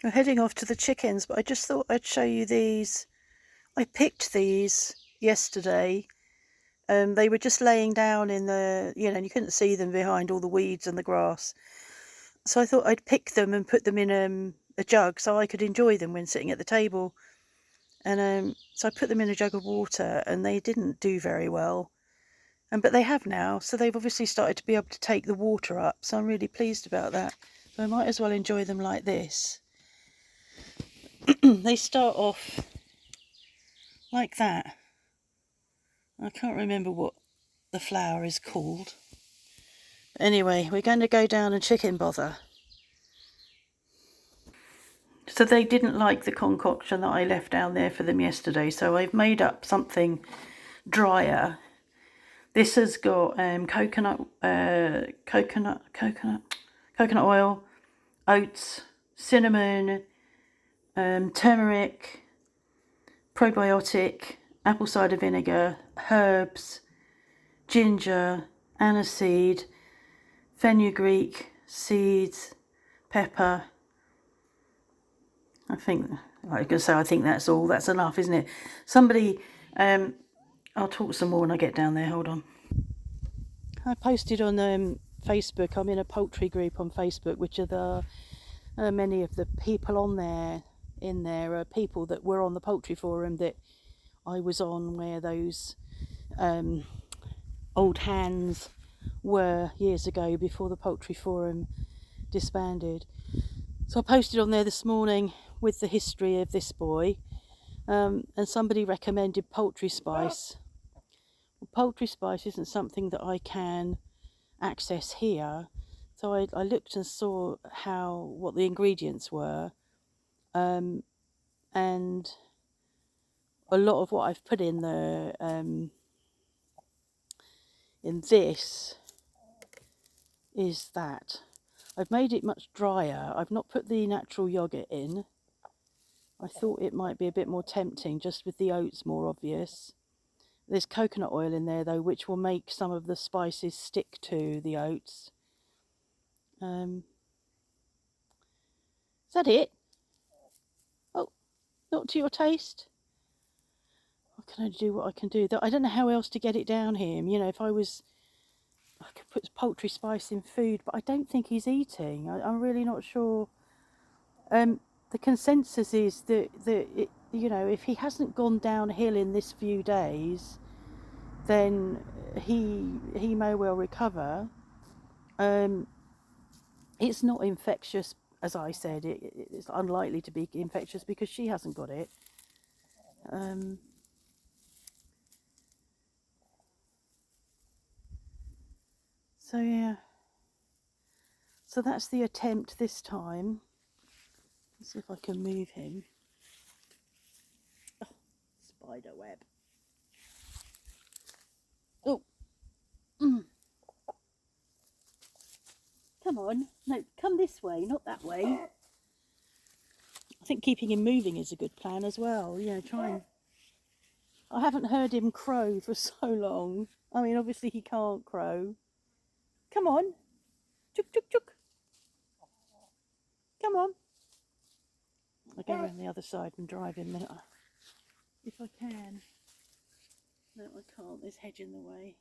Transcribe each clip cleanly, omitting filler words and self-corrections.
We're heading off to the chickens, but I just thought I'd show you these. I picked these yesterday. They were just laying down in the, and you couldn't see them behind all the weeds and the grass. So I thought I'd pick them and put them in a jug so I could enjoy them when sitting at the table. And so I put them in a jug of water, and they didn't do very well. But they have now, so they've obviously started to be able to take the water up. So I'm really pleased about that. So I might as well enjoy them like this. They start off like that. I can't remember what the flower is called. Anyway, we're going to go down and chicken bother. So they didn't like the concoction that I left down there for them yesterday, so I've made up something drier. This has got coconut oil, oats, cinnamon, turmeric, probiotic, apple cider vinegar, herbs, ginger, aniseed, fenugreek, seeds, pepper. I think that's all. That's enough, isn't it? Somebody, I'll talk some more when I get down there. Hold on. I posted on Facebook. I'm in a poultry group on Facebook, which are the many of the people on there. In there are people that were on the poultry forum that I was on, where those old hands were years ago before the poultry forum disbanded. So I posted on there this morning with the history of this boy, and somebody recommended poultry spice. Well, poultry spice isn't something that I can access here, so I looked and saw what the ingredients were, and a lot of what I've put in the in this is that I've made it much drier. I've not put the natural yogurt in. I thought it might be a bit more tempting just with the oats more obvious. There's coconut oil in there though, which will make some of the spices stick to the oats. Is that it? Oh, not to your taste? I can only do what I can do. I don't know how else to get it down him. If I could put poultry spice in food, but I don't think he's eating. I'm really not sure. The consensus is that if he hasn't gone downhill in this few days, then he may well recover. It's not infectious, as I said. It's unlikely to be infectious because she hasn't got it. So yeah. So that's the attempt this time. Let's see if I can move him. Oh, spider web. Oh. Come on. No, come this way, not that way. I think keeping him moving is a good plan as well. Try and... I haven't heard him crow for so long. I mean, obviously he can't crow. Come on. Chook, chook, chook. Come on. I'll go around the other side and drive him if I can. No, I can't. There's hedge in the way.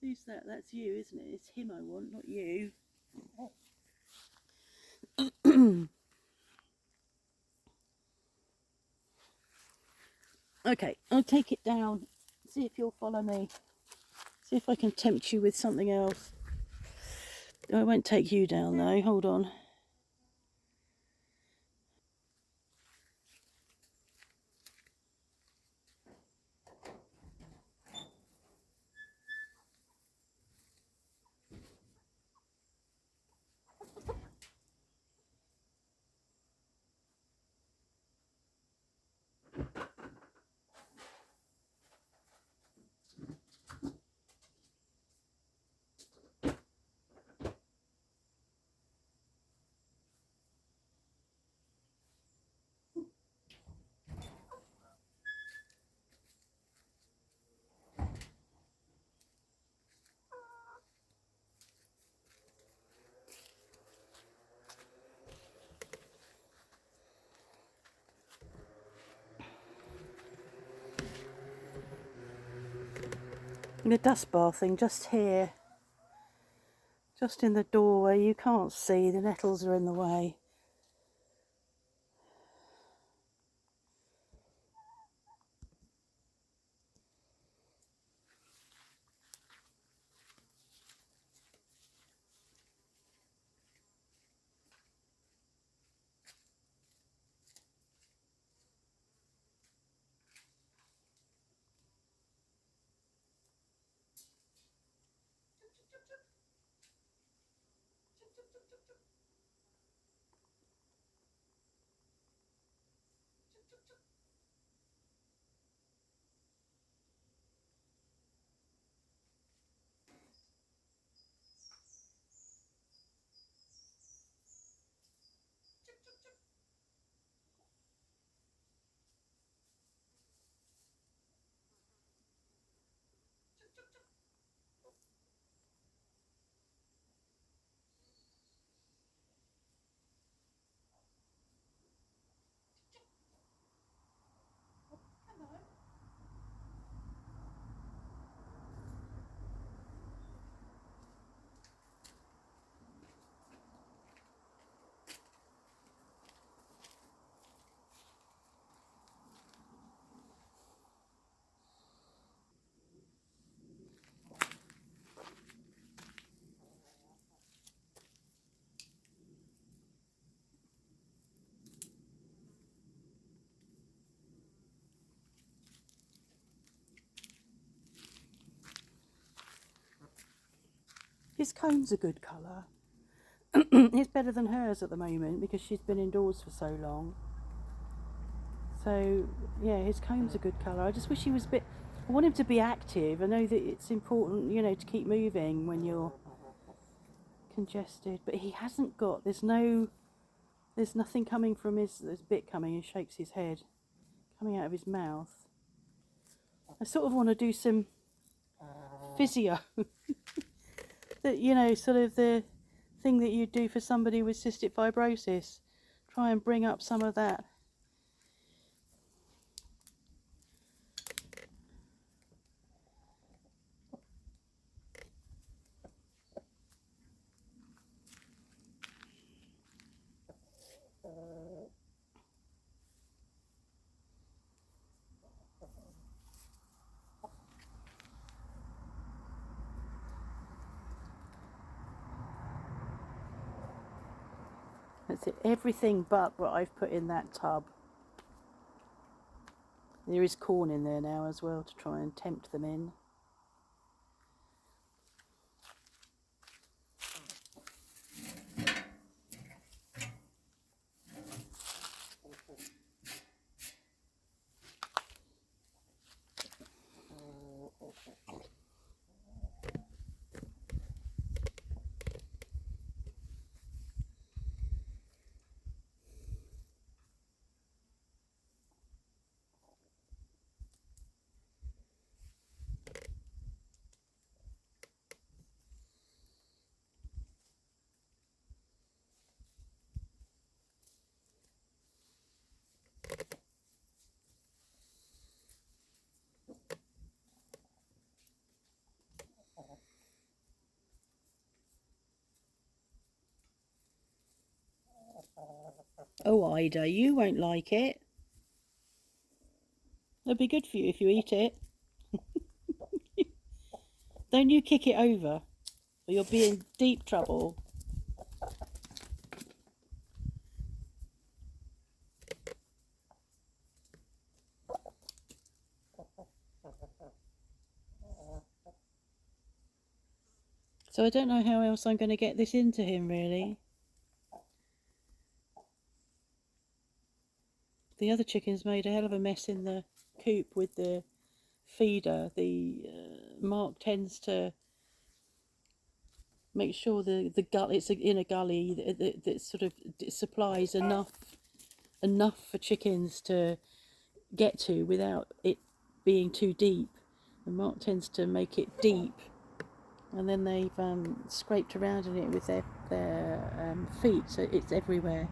Who's that? That's you, isn't it? It's him I want, not you. Okay, I'll take it down. See if you'll follow me. See if I can tempt you with something else. I won't take you down though. Hold on. the dust bathing just here, just in the doorway. You can't see, the nettles are in the way. His comb's a good colour. It's better than hers at the moment because she's been indoors for so long. So yeah, his comb's a good colour. I just wish he was a bit, I want him to be active. I know that it's important, you know, to keep moving when you're congested, but he hasn't got, there's nothing coming from there's a bit coming, he shakes his head, coming out of his mouth. I sort of want to do some physio. That, you know, sort of the thing that you do for somebody with cystic fibrosis. Try and bring up some of that. That's it, everything but what I've put in that tub. There is corn in there now as well to try and tempt them in. Oh, Ida, you won't like it. It'll be good for you if you eat it. Don't you kick it over, or you'll be in deep trouble. So I don't know how else I'm going to get this into him, really. The other chickens made a hell of a mess in the coop with the feeder. Mark tends to make sure the gully, it's in a gully that sort of supplies enough for chickens to get to without it being too deep. And Mark tends to make it deep, and then they've scraped around in it with their feet, so it's everywhere.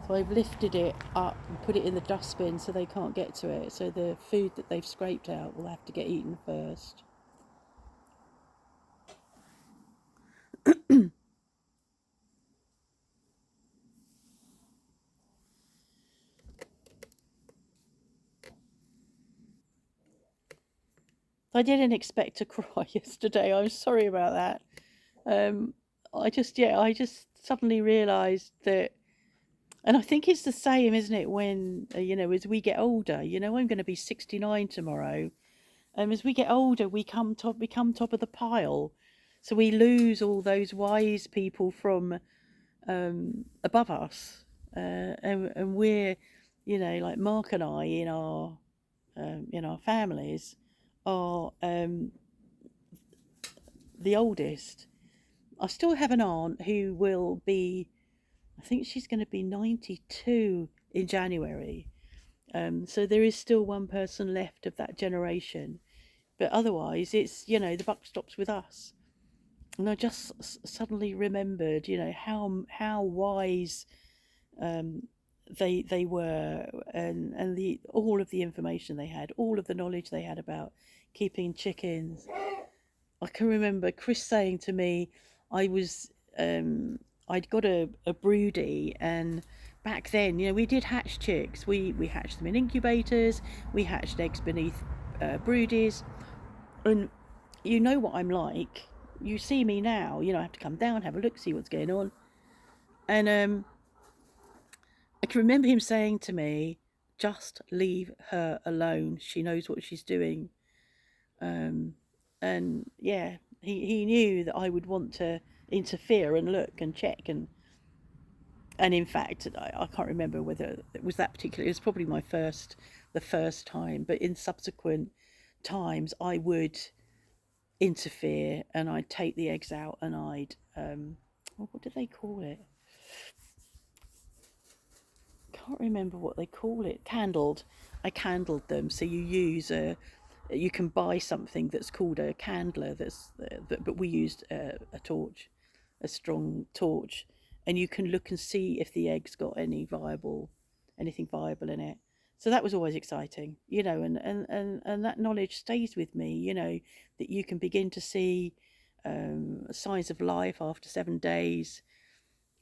So I've lifted it up and put it in the dustbin so they can't get to it. So the food that they've scraped out will have to get eaten first. I didn't expect to cry yesterday. I'm sorry about that. Um, I just suddenly realised that, and I think it's the same, isn't it? When as we get older, I'm going to be 69 tomorrow. As we get older, become top of the pile, so we lose all those wise people from above us, and we're, like Mark and I in our families are the oldest. I still have an aunt who will be, I think she's going to be 92 in January. So there is still one person left of that generation. But otherwise, it's, the buck stops with us. And I just suddenly remembered, how wise um, they were, and the all of the information they had, all of the knowledge they had about keeping chickens. I can remember Chris saying to me, I was I'd got a broody, and back then, we did hatch chicks. We hatched them in incubators. We hatched eggs beneath broodies, and you know what I'm like. You see me now. I have to come down, have a look, see what's going on, and I can remember him saying to me, "Just leave her alone. She knows what she's doing." Um, and yeah, he knew that I would want to interfere and look and check, and in fact, I can't remember whether it was that particular. It was probably the first time, but in subsequent times, I would interfere, and I'd take the eggs out, and I'd what do they call it? Can't remember what they call it. Candled. I candled them. So you can buy something that's called a candler. But we used a torch, a strong torch, and you can look and see if the eggs got anything viable in it. So that was always exciting, and that knowledge stays with me. That you can begin to see signs of life after 7 days.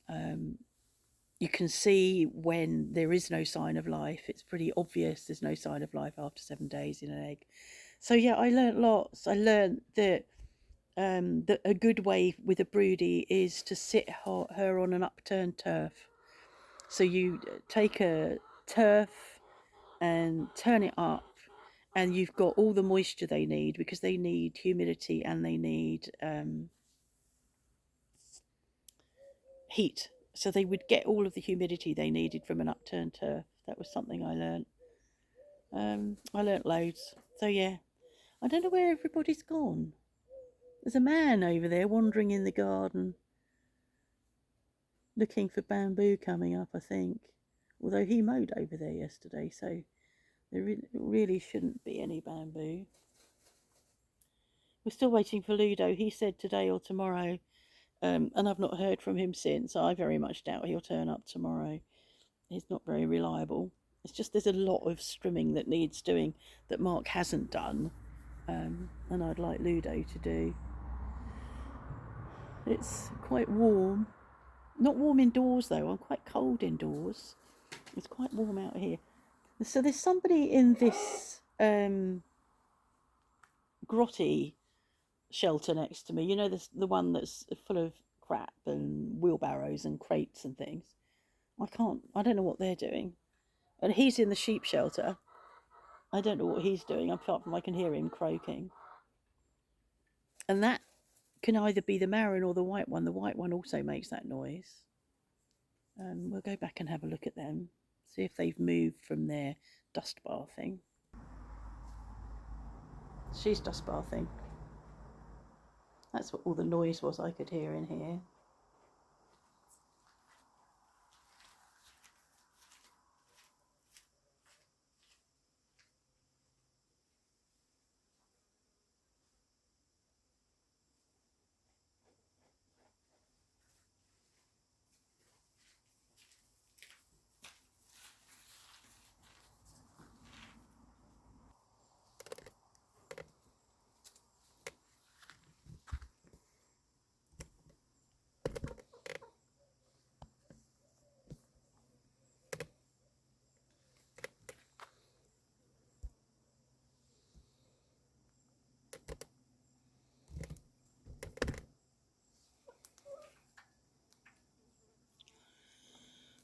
Um, you can see when there is no sign of life. It's pretty obvious there's no sign of life after 7 days in an egg. So yeah, I learnt lots. I learnt that a good way with a broody is to sit her on an upturned turf. So you take a turf and turn it up, and you've got all the moisture they need, because they need humidity and they need heat. So they would get all of the humidity they needed from an upturned turf. That was something I learnt. I learnt loads. So yeah, I don't know where everybody's gone. There's a man over there wandering in the garden, looking for bamboo coming up, I think. Although he mowed over there yesterday, so there really shouldn't be any bamboo. We're still waiting for Ludo. He said today or tomorrow, and I've not heard from him since. I very much doubt he'll turn up tomorrow. He's not very reliable. It's just there's a lot of strimming that needs doing that Mark hasn't done, and I'd like Ludo to do. It's quite warm. Not warm indoors though. I'm quite cold indoors. It's quite warm out here. So there's somebody in this grotty shelter next to me. The one that's full of crap and wheelbarrows and crates and things. I don't know what they're doing. And he's in the sheep shelter. I don't know what he's doing, apart from I can hear him croaking. And that can either be the Marin or the white one. The white one also makes that noise. We'll go back and have a look at them, see if they've moved from their dust bathing. She's dust bathing. That's what all the noise was I could hear in here.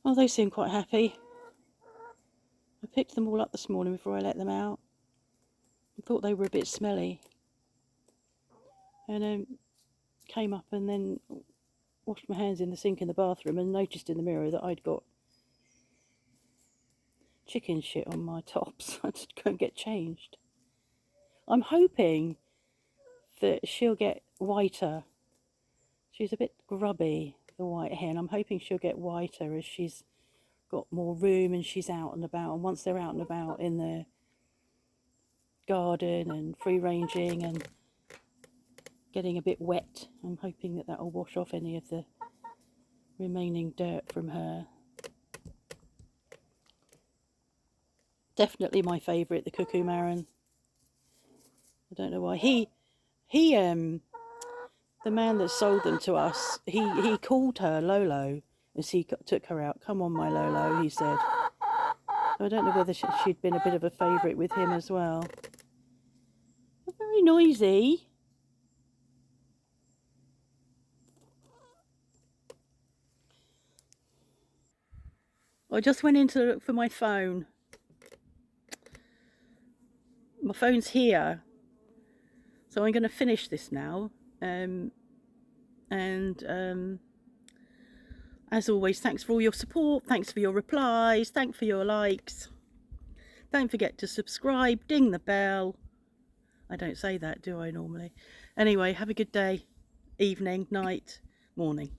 Oh, they seem quite happy. I picked them all up this morning before I let them out. I thought they were a bit smelly. And came up and then washed my hands in the sink in the bathroom and noticed in the mirror that I'd got chicken shit on my tops. I had to go and get changed. I'm hoping that she'll get whiter. She's a bit grubby, the white hen. I'm hoping she'll get whiter as she's got more room and she's out and about. And once they're out and about in the garden and free ranging and getting a bit wet, I'm hoping that will wash off any of the remaining dirt from her. Definitely my favourite, the cuckoo marron. I don't know why. The man that sold them to us, he called her Lolo as he took her out. Come on, my Lolo, he said. So I don't know whether she'd been a bit of a favourite with him as well. They're very noisy. I just went in to look for my phone. My phone's here. So I'm going to finish this now. As always, thanks for all your support. Thanks for your replies. Thanks for your likes. Don't forget to subscribe. Ding the bell. I don't say that, do I, normally? Anyway, have a good day, evening, night, morning.